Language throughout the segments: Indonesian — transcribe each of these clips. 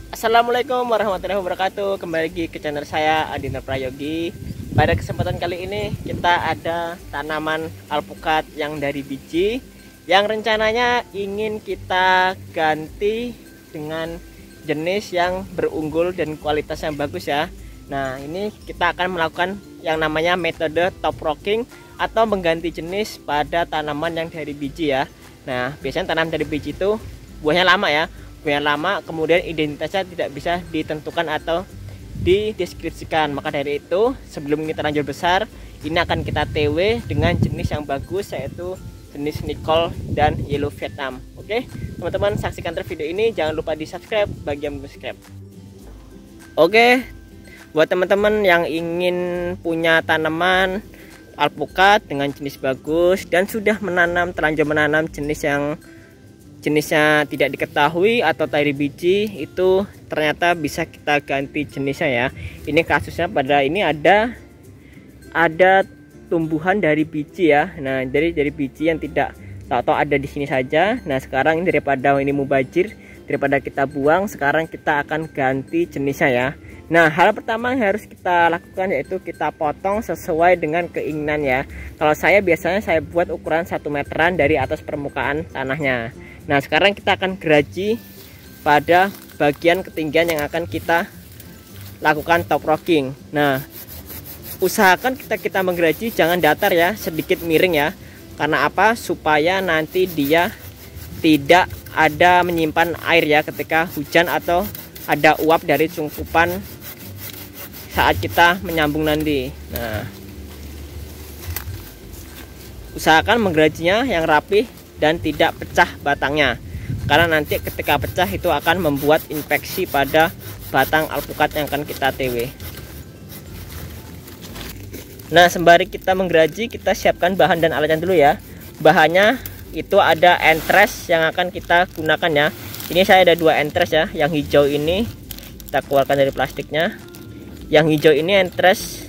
Assalamualaikum warahmatullahi wabarakatuh. Kembali lagi ke channel saya Adinur Prayogi. Pada kesempatan kali ini kita ada tanaman alpukat yang dari biji yang rencananya ingin kita ganti dengan jenis yang berunggul dan kualitas yang bagus ya. Nah, ini kita akan melakukan yang namanya metode top rocking atau mengganti jenis pada tanaman yang dari biji ya. Nah, biasanya tanaman dari biji itu buahnya lama ya. Yang lama, kemudian identitasnya tidak bisa ditentukan atau dideskripsikan. Maka dari itu, sebelum ini terlanjur besar, ini akan kita TW dengan jenis yang bagus, yaitu jenis Nicole dan Yellow Vietnam. Oke, teman-teman, saksikan terus video ini. Jangan lupa di subscribe bagi yang belum subscribe. Oke, buat teman-teman yang ingin punya tanaman alpukat dengan jenis bagus dan sudah terlanjur menanam jenis yang jenisnya tidak diketahui atau dari biji, itu ternyata bisa kita ganti jenisnya ya. Ini kasusnya pada ini ada tumbuhan dari biji ya. Nah, dari biji yang tidak tahu ada di sini saja. Nah, sekarang ini daripada ini mubazir, daripada kita buang, sekarang kita akan ganti jenisnya ya. Nah, hal pertama yang harus kita lakukan yaitu kita potong sesuai dengan keinginan ya. Kalau saya biasanya saya buat ukuran 1 meteran dari atas permukaan tanahnya. Nah, sekarang kita akan geraji pada bagian ketinggian yang akan kita lakukan top rocking. Nah, usahakan kita menggeraji jangan datar ya, sedikit miring ya. Karena apa? Supaya nanti dia tidak ada menyimpan air ya ketika hujan atau ada uap dari cungkupan saat kita menyambung nanti. Nah, usahakan menggerajinya yang rapi dan tidak pecah batangnya, karena nanti ketika pecah itu akan membuat infeksi pada batang alpukat yang akan kita TW. Nah, sembari kita menggeraji, kita siapkan bahan dan alatnya dulu ya. Bahannya itu ada entres yang akan kita gunakan ya. Ini saya ada 2 entres ya. Yang hijau ini kita keluarkan dari plastiknya. Yang hijau ini entres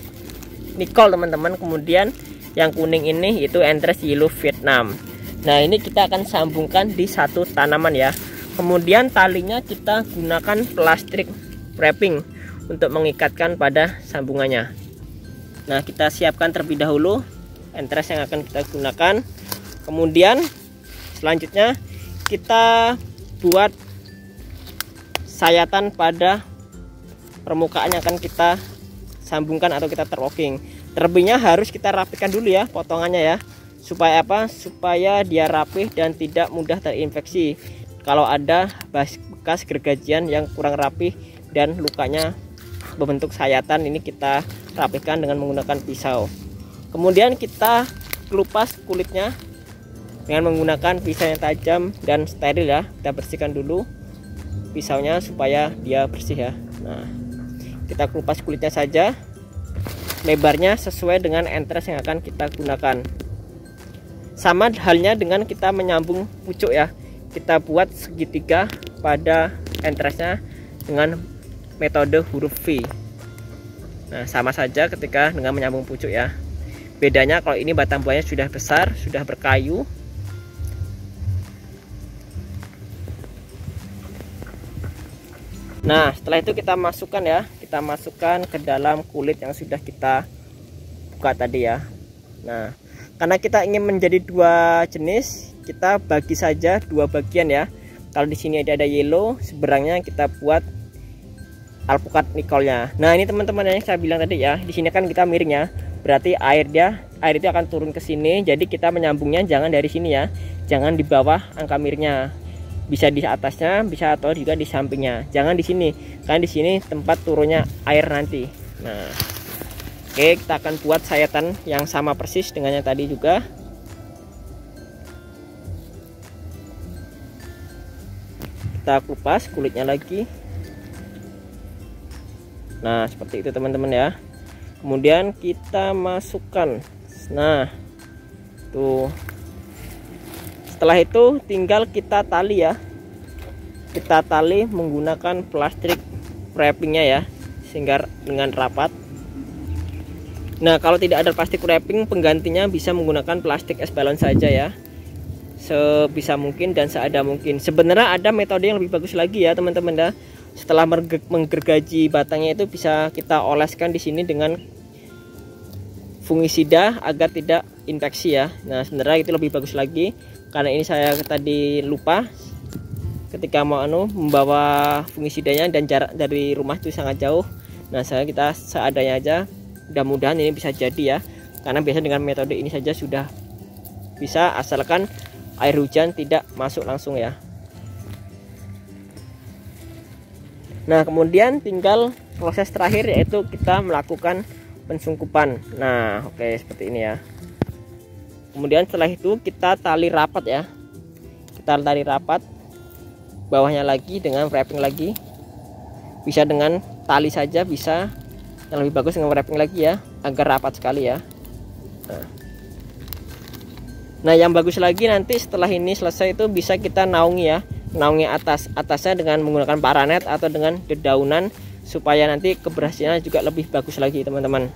Nicole teman-teman. Kemudian yang kuning ini itu entres Yellow Vietnam. Nah, ini kita akan sambungkan di satu tanaman ya. Kemudian talinya kita gunakan plastik wrapping untuk mengikatkan pada sambungannya. Nah, kita siapkan terlebih dahulu entres yang akan kita gunakan. Kemudian selanjutnya kita buat sayatan pada permukaan yang akan kita sambungkan atau kita terlocking. Terlebihnya harus kita rapikan dulu ya potongannya ya. Supaya apa? Supaya dia rapih dan tidak mudah terinfeksi. Kalau ada bekas gergajian yang kurang rapih dan lukanya berbentuk sayatan, ini kita rapihkan dengan menggunakan pisau. Kemudian kita kelupas kulitnya dengan menggunakan pisau yang tajam dan steril ya. Kita bersihkan dulu pisaunya supaya dia bersih ya. Nah, kita kelupas kulitnya saja. Lebarnya sesuai dengan entres yang akan kita gunakan. Sama halnya dengan kita menyambung pucuk ya. Kita buat segitiga pada entresnya dengan metode huruf V. Nah, sama saja ketika dengan menyambung pucuk ya. Bedanya kalau ini batang buahnya sudah besar, sudah berkayu. Nah, setelah itu kita masukkan ya. Kita masukkan ke dalam kulit yang sudah kita buka tadi ya. Nah, karena kita ingin menjadi 2 jenis, kita bagi saja 2 bagian ya. Kalau di sini ada yellow, seberangnya kita buat alpukat Nicole-nya. Nah, ini teman-teman yang saya bilang tadi ya. Di sini kan kita miring ya. Berarti air itu akan turun ke sini. Jadi kita menyambungnya jangan dari sini ya. Jangan di bawah angka miringnya. Bisa di atasnya, bisa atau juga di sampingnya. Jangan di sini. Karena di sini tempat turunnya air nanti. Nah, oke, kita akan buat sayatan yang sama persis dengan yang tadi juga. Kita kupas kulitnya lagi. Nah, seperti itu teman-teman ya. Kemudian kita masukkan. Nah, tuh. Setelah itu tinggal kita tali ya. Kita tali menggunakan plastik wrappingnya ya, sehingga dengan rapat. Nah, kalau tidak ada plastik wrapping, penggantinya bisa menggunakan plastik es balon saja ya. sebisa mungkin dan seada mungkin. Sebenarnya ada metode yang lebih bagus lagi ya teman-teman dah. setelah menggergaji batangnya itu bisa kita oleskan di sini dengan fungisida agar tidak infeksi ya. Nah sebenarnya itu lebih bagus lagi, karena ini saya tadi lupa ketika mau membawa fungisidanya dan jarak dari rumah itu sangat jauh. Nah kita seadanya aja, mudah-mudahan ini bisa jadi ya, karena biasa dengan metode ini saja sudah bisa, asalkan air hujan tidak masuk langsung ya. Nah kemudian tinggal proses terakhir, yaitu kita melakukan pensungkupan. Nah oke, seperti ini ya. Kemudian setelah itu kita tali rapat ya, kita tali rapat bawahnya lagi dengan wrapping lagi, bisa dengan tali saja bisa, yang lebih bagus dengan wrapping lagi ya, agar rapat sekali ya. Nah yang bagus lagi nanti setelah ini selesai itu bisa kita naungi ya, naungi atasnya dengan menggunakan paranet atau dengan dedaunan, supaya nanti keberhasilannya juga lebih bagus lagi teman-teman.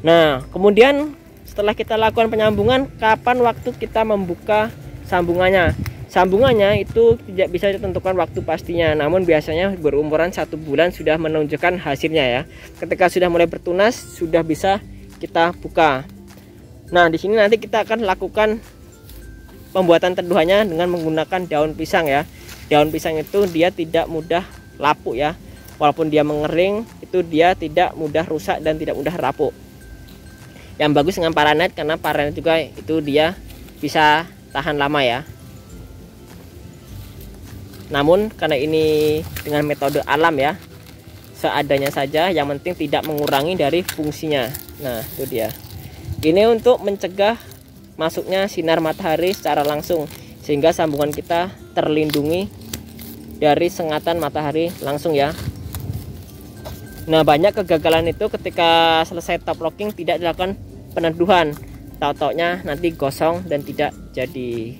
Nah kemudian setelah kita lakukan penyambungan, kapan waktu kita membuka sambungannya? Sambungannya itu tidak bisa ditentukan waktu pastinya, namun biasanya berumuran 1 bulan sudah menunjukkan hasilnya ya. Ketika sudah mulai bertunas, sudah bisa kita buka. Nah di sini nanti kita akan lakukan pembuatan teduhannya dengan menggunakan daun pisang ya. Daun pisang itu dia tidak mudah lapuk ya, walaupun dia mengering itu dia tidak mudah rusak dan tidak mudah lapuk. Yang bagus dengan paranet, karena paranet juga itu dia bisa tahan lama ya. Namun karena ini dengan metode alam ya, seadanya saja, yang penting tidak mengurangi dari fungsinya. Nah itu dia. Ini untuk mencegah masuknya sinar matahari secara langsung, sehingga sambungan kita terlindungi dari sengatan matahari langsung ya. Nah banyak kegagalan itu ketika selesai top locking tidak dilakukan peneduhan, tahu-taunya nanti gosong dan tidak jadi.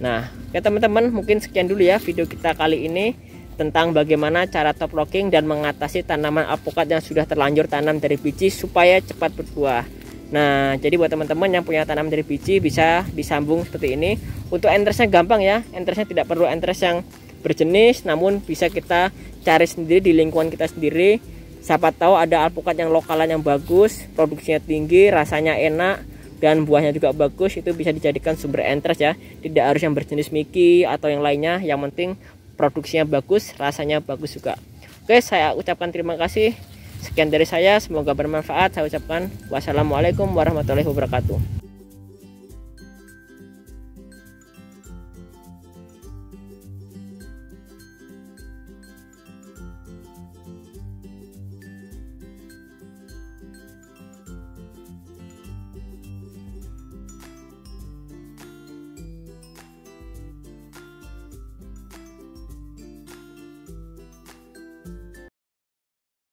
Nah oke teman-teman, mungkin sekian dulu ya video kita kali ini tentang bagaimana cara top locking dan mengatasi tanaman alpukat yang sudah terlanjur tanam dari biji supaya cepat berbuah. Nah jadi buat teman-teman yang punya tanam dari biji bisa disambung seperti ini. Untuk entresnya gampang ya, entresnya tidak perlu entres yang berjenis, namun bisa kita cari sendiri di lingkungan kita sendiri. Siapa tahu ada alpukat yang lokalan yang bagus, produksinya tinggi, rasanya enak, dan buahnya juga bagus, itu bisa dijadikan sumber entres ya. Tidak harus yang berjenis Miki atau yang lainnya, yang penting produksinya bagus, rasanya bagus juga. Oke, saya ucapkan terima kasih. Sekian dari saya, semoga bermanfaat. Saya ucapkan wassalamualaikum warahmatullahi wabarakatuh.